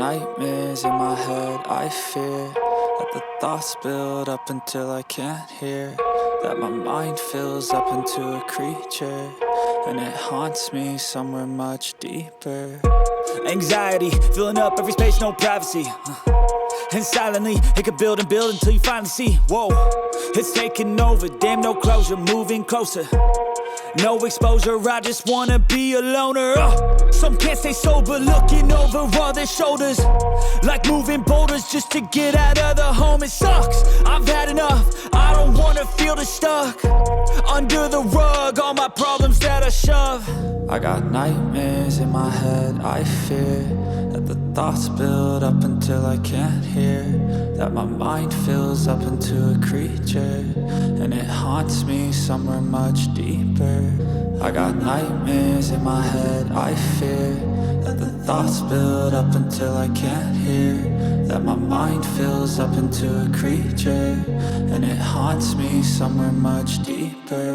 nightmares in my head, I fear that the thoughts build up until I can't hear, that my mind fills up into a creature, and it haunts me somewhere much deeper. Anxiety, filling up every space, no privacy. And silently, it could build and build until you finally see, whoa, it's taking over, damn no closure, moving closer. No exposure, I just wanna be a loner. Some can't stay sober, looking over all their shoulders, like moving boulders just to get out of the home. It sucks, I've had enough, I don't wanna feel the stuck under the rug, all my problems that I shove. I got nightmares in my head, I fear that the thoughts build up until I can't hear, that my mind fills up into a creature, and it haunts me somewhere much deeper. I got nightmares in my head, I fear that the thoughts build up until I can't hear, that my mind fills up into a creature, and it haunts me somewhere much deeper.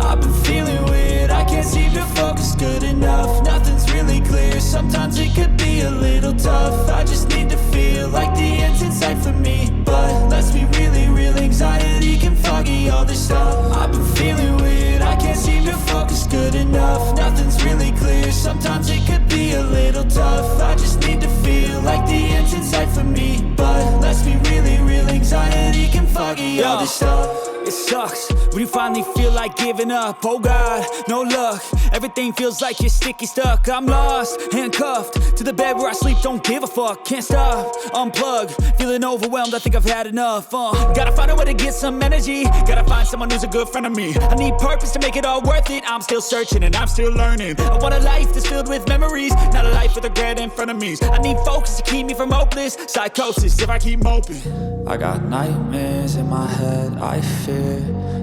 I've been feeling weird, I can't seem to focus good enough. Nothing's really clear, sometimes it could be a little tough. I just need to feel like the end's in sight for me, but let's be really real, anxiety can foggy all this stuff. I've been feeling weird, I can't seem to focus good enough. Nothing's really clear, sometimes it could be a little tough. I just need to feel like the end's in sight for me, but let's be really real, anxiety can foggy all this stuff. It sucks when you finally feel like giving up. Oh God, no luck, everything feels like you're sticky stuck. I'm lost, handcuffed to the bed where I sleep, don't give a fuck. Can't stop, unplug, feeling overwhelmed, I think I've had enough. Gotta find a way to get some energy, gotta find someone who's a good friend of me. I need purpose to make it all worth it, I'm still searching and I'm still learning. I want a life that's filled with memories, not a life with regret and frenemies. I need focus to keep me from hopeless psychosis if I keep moping. I got nightmares in my head, I fear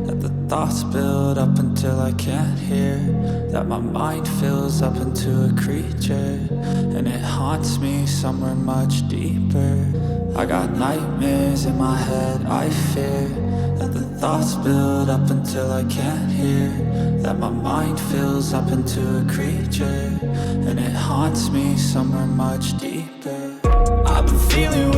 that the thoughts build up until I can't hear, that my mind fills up into a creature, and it haunts me somewhere much deeper. I got nightmares in my head, I fear that the thoughts build up until I can't hear, that my mind fills up into a creature, and it haunts me somewhere much deeper. I've been feeling